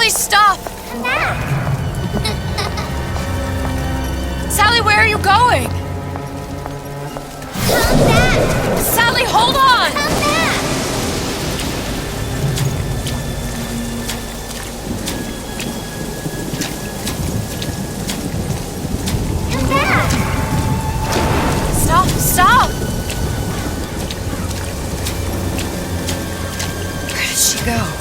Sally, stop! Come back! Sally, where are you going? Come back! Sally, hold on! Come back! Come back! Stop! Where did she go?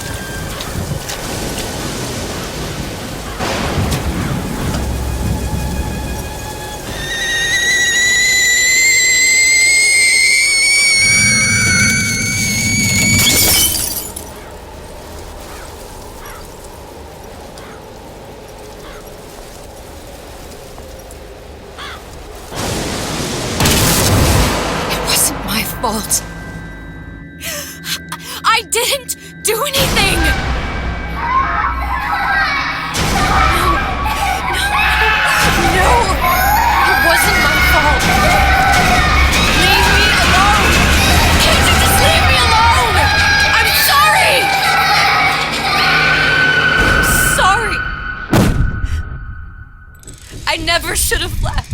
Fault. I didn't do anything! No, it wasn't my fault. Leave me alone! Can't you just leave me alone? I'm sorry! I'm sorry! I never should have left.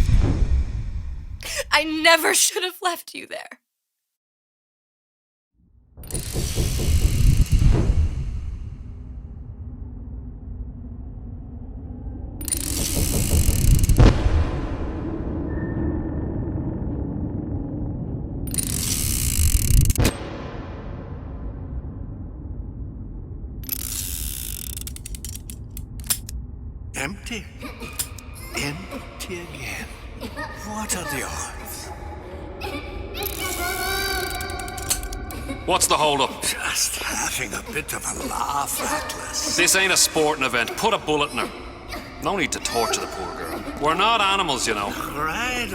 I never should have left you there. Empty. Empty again. What are the odds? What's the hold-up? Just having a bit of a laugh, Atlas. This ain't a sporting event. Put a bullet in her. No need to torture the poor girl. We're not animals, you know. All right.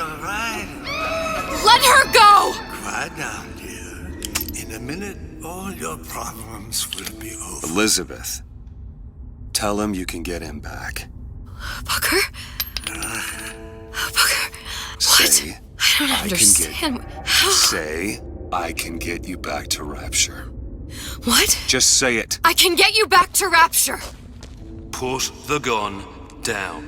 Let her go! Quiet down, dear. In a minute, all your problems will be over. Elizabeth, tell him you can get him back. Booker? Booker, what? Say, I don't understand. How? Say, I can get you back to Rapture. What? Just say it. I can get you back to Rapture. Put the gun down.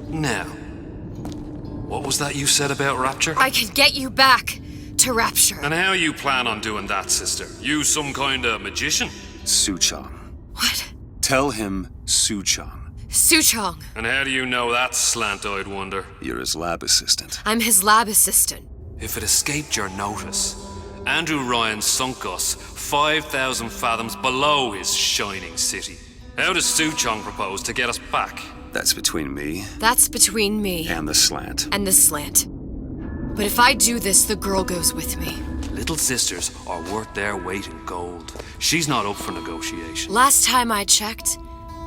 Now, what was that you said about Rapture? I can get you back to Rapture. And how you plan on doing that, sister? You some kind of magician? Suchong. What? Tell him Suchong. Suchong. And how do you know that, slant-eyed wonder? You're his lab assistant. I'm his lab assistant. If it escaped your notice, Andrew Ryan sunk us 5,000 fathoms below his shining city. How does Suchong propose to get us back? That's between me That's between me and the slant. and the slant. But if I do this, the girl goes with me. Little sisters are worth their weight in gold. She's not up for negotiation. Last time I checked,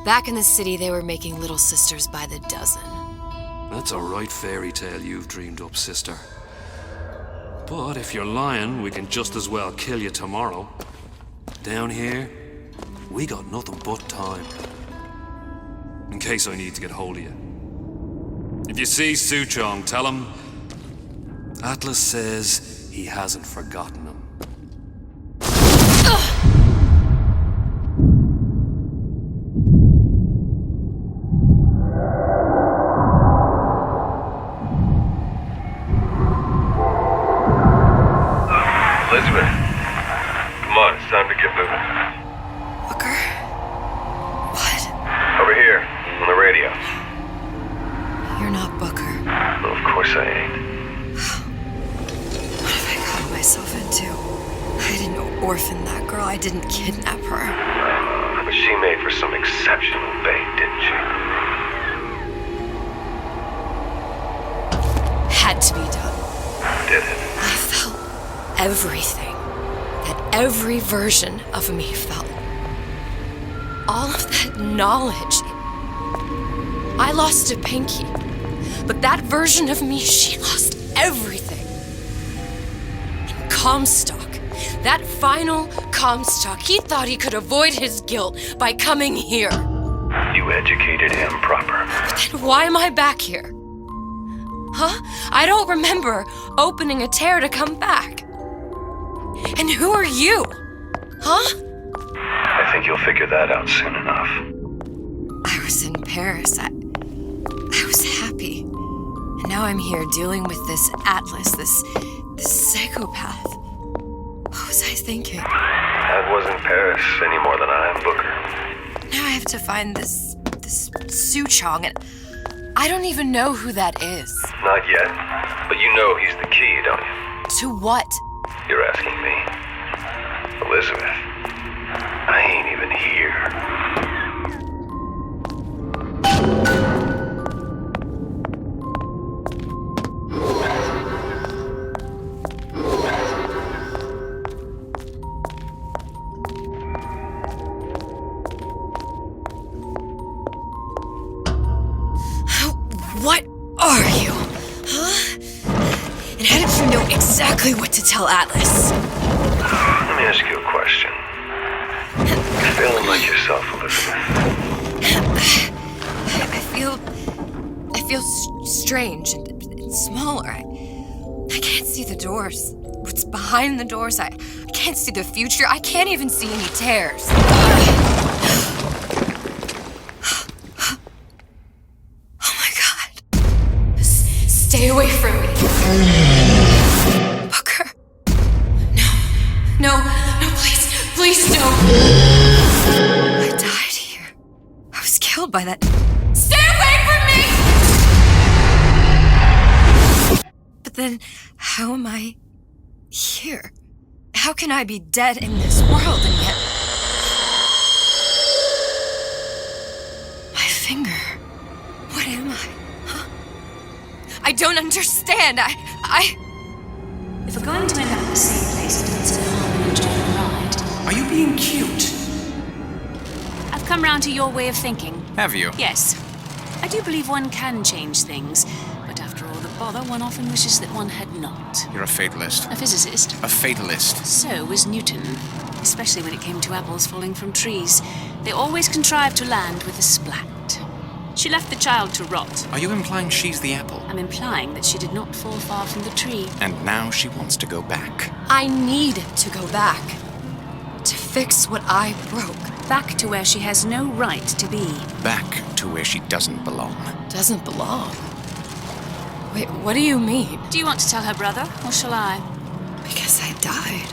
back in the city they were making little sisters by the dozen. That's a right fairy tale you've dreamed up, sister. But if you're lying, we can just as well kill you tomorrow. Down here, we got nothing but time. In case I need to get hold of you. If you see Suchong, tell him Atlas says he hasn't forgotten him. Elizabeth, come on, it's time to get moving. Booker? What? Over here, on the radio. You're not Booker. No, of course I ain't. What have I gotten myself into? I didn't orphan that girl. I didn't kidnap her. But she made for some exceptional bait, didn't she? Had to be done. Did it? I felt everything that every version of me felt. All of that knowledge. I lost a pinky, but that version of me, she lost everything. And Comstock, that final Comstock, he thought he could avoid his guilt by coming here. You educated him proper. But then why am I back here? Huh? I don't remember opening a tear to come back. And who are you? Huh? I think you'll figure that out soon enough. Paris, I was happy. And now I'm here dealing with this Atlas, this psychopath. What was I thinking? That wasn't Paris any more than I am Booker. Now I have to find this Suchong, and I don't even know who that is. Not yet, but you know he's the key, don't you? To what? You're asking me. Elizabeth, I ain't even here. What are you? Huh? And how did you know exactly what to tell Atlas? Let me ask you a question. Feeling like yourself, Elizabeth? I feel strange and smaller. I can't see the doors. What's behind the doors? I can't see the future. I can't even see any tears. Stay away from me. Booker. No, please, no. I died here. I was killed by that. Stay away from me! But then, how am I here? How can I be dead in this world and yet... My finger. What am I? I don't understand. If we're going to end up in the same place, then it's harm and enjoy the ride. Are you being cute? I've come round to your way of thinking. Have you? Yes. I do believe one can change things, but after all the bother, one often wishes that one had not. You're a fatalist. A physicist. A fatalist. So was Newton, especially when it came to apples falling from trees. They always contrived to land with a splat. She left the child to rot. Are you implying she's the apple? I'm implying that she did not fall far from the tree. And now she wants to go back. I need to go back. To fix what I broke. Back to where she has no right to be. Back to where she doesn't belong. Doesn't belong? Wait, what do you mean? Do you want to tell her brother, or shall I? Because I died.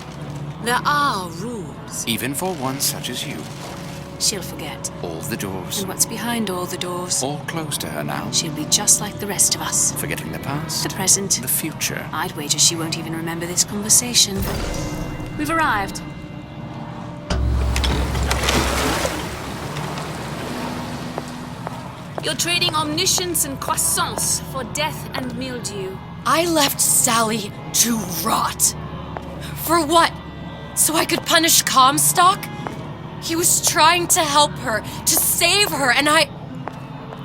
There are rules. Even for one such as you. She'll forget. All the doors. And what's behind all the doors? All closed to her now. She'll be just like the rest of us. Forgetting the past. The present. The future. I'd wager she won't even remember this conversation. We've arrived. You're trading omniscience and croissance for death and mildew. I left Sally to rot. For what? So I could punish Comstock? He was trying to help her, to save her, and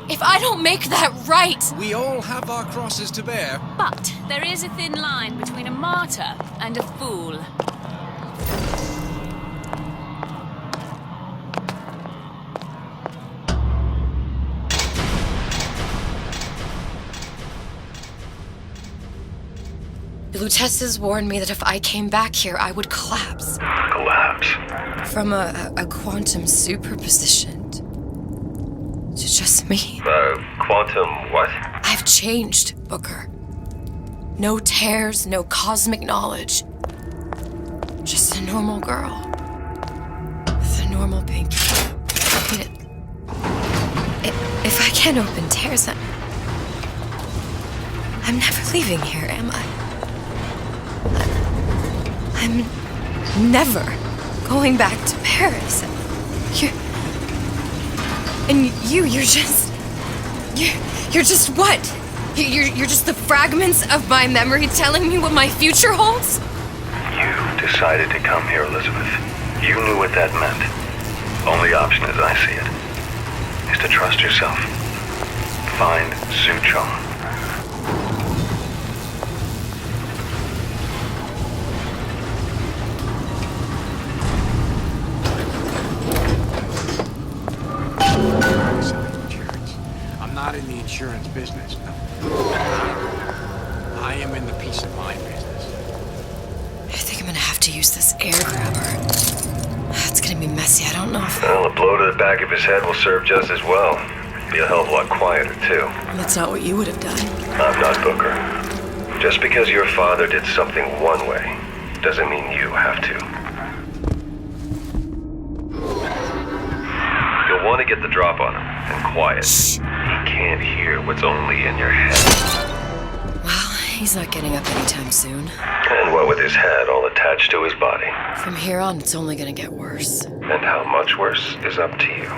if I don't make that right... We all have our crosses to bear. But there is a thin line between a martyr and a fool. The Lutesses warned me that if I came back here, I would collapse. Collapse? From a quantum superposition to just me. Quantum what? I've changed, Booker. No tears, no cosmic knowledge. Just a normal girl. With a normal pinky. If I can't open tears, I'm never leaving here, am I? I'm never going back to Paris. You're just what? You're just the fragments of my memory telling me what my future holds? You decided to come here, Elizabeth. You knew what that meant. Only option, as I see it, is to trust yourself. Find Suchong. Not in the insurance business, no. I am in the peace of mind business. I think I'm gonna have to use this air grabber. It's gonna be messy, I don't know if... Well, a blow to the back of his head will serve just as well. Be a hell of a lot quieter, too. That's not what you would have done. I'm not Booker. Just because your father did something one way, doesn't mean you have to. You'll want to get the drop on him, and quiet. He can't hear what's only in your head. Well, he's not getting up anytime soon. And what with his head all attached to his body. From here on, it's only gonna get worse. And how much worse is up to you.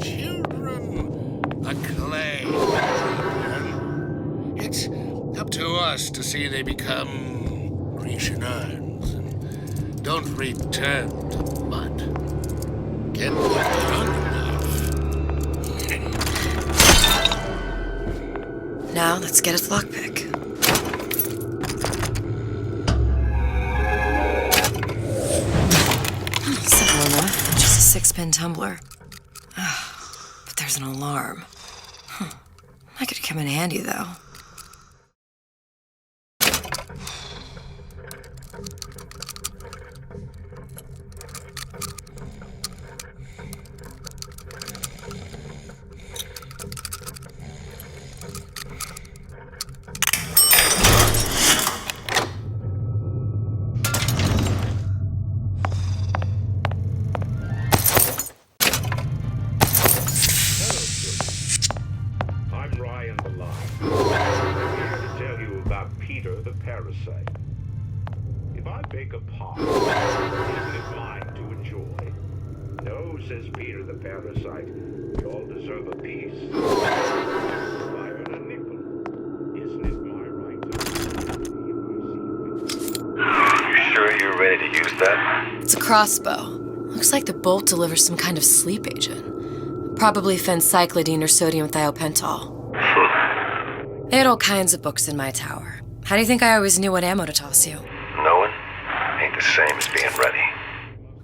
Children, acclaim. It's up to us to see they become Grecian urns and don't return to mud. Get left young enough. Now, let's get its lockpick. Simple enough. Just a 6-pin tumbler. But there's an alarm. That could come in handy, though. If I bake a pot, isn't it mine to enjoy? No, says Peter the parasite, we all deserve a piece. If I earn a nickel, isn't it my right to... You sure you're ready to use that? It's a crossbow. Looks like the bolt delivers some kind of sleep agent. Probably phencyclidine or sodium thiopental. They had all kinds of books in my tower. How do you think I always knew what ammo to toss you? Knowing ain't the same as being ready.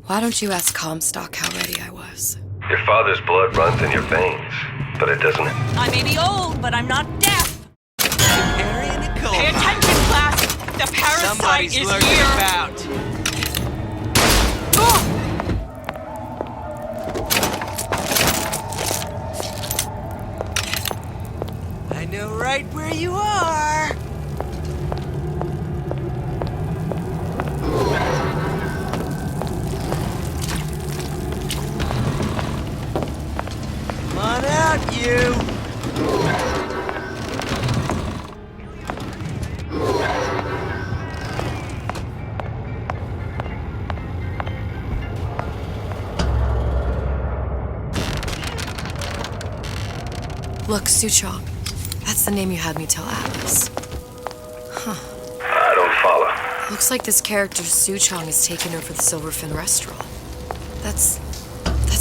Why don't you ask Comstock how ready I was? Your father's blood runs in your veins, but it doesn't... I may be old, but I'm not deaf. Harry and Nicole. Pay attention, class. The parasite Somebody's is lurking here. about. I know right where you are. Come on out, you. Look, Suchong. That's the name you had me tell Atlas. I don't follow. Looks like this character Suchong has taken over the Silverfin restaurant. That's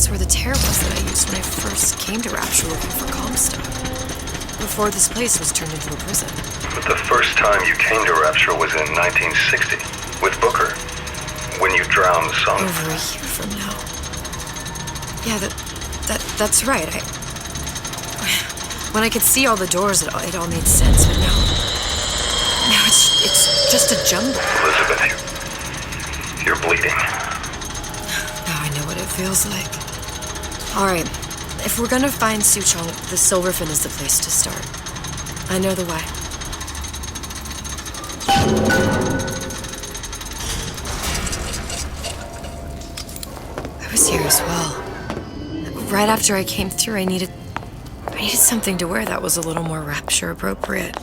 where the tear was that I used when I first came to Rapture looking for Comstock. Before this place was turned into a prison. But the first time you came to Rapture was in 1960, with Booker, when you drowned some... Over a year from now. Yeah, that's right. When I could see all the doors, it all made sense, but now it's just a jumble. Elizabeth, you're bleeding. Now I know what it feels like. All right, if we're gonna find Suchong, the Silverfin is the place to start. I know the way. I was here as well. Right after I came through, I needed something to wear that was a little more Rapture appropriate.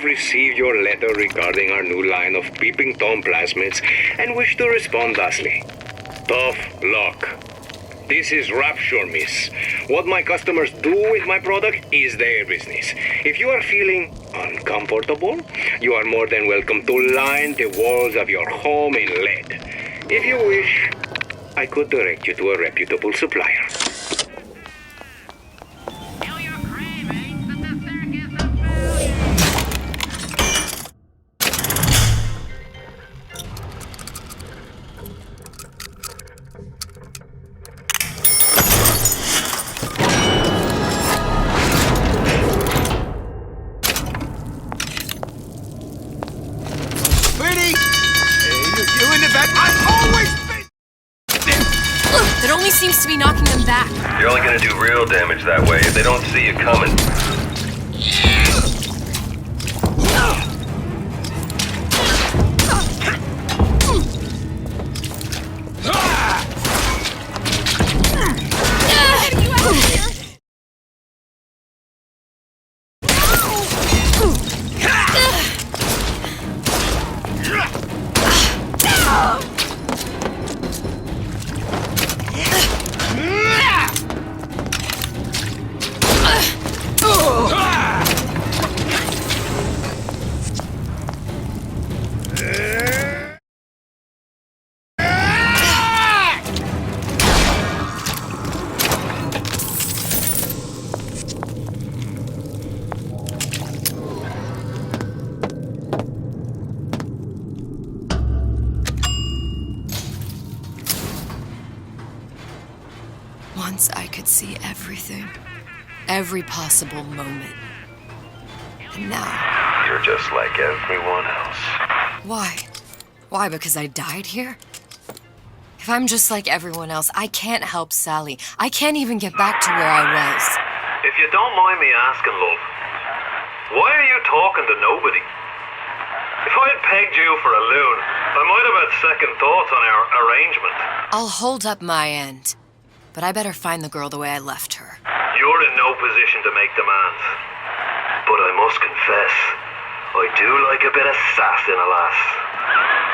have received your letter regarding our new line of peeping Tom plasmids and wish to respond thusly. Tough luck. This is Rapture, miss. What my customers do with my product is their business. If you are feeling uncomfortable, you are more than welcome to line the walls of your home in lead. If you wish, I could direct you to a reputable supplier. It only seems to be knocking them back. You're only gonna do real damage that way if they don't see you coming. Once I could see everything. Every possible moment. And now... You're just like everyone else. Why? Why, because I died here? If I'm just like everyone else, I can't help Sally. I can't even get back to where I was. If you don't mind me asking, love, why are you talking to nobody? If I had pegged you for a loon, I might have had second thoughts on our arrangement. I'll hold up my end. But I better find the girl the way I left her. You're in no position to make demands. But I must confess, I do like a bit of sass in a lass.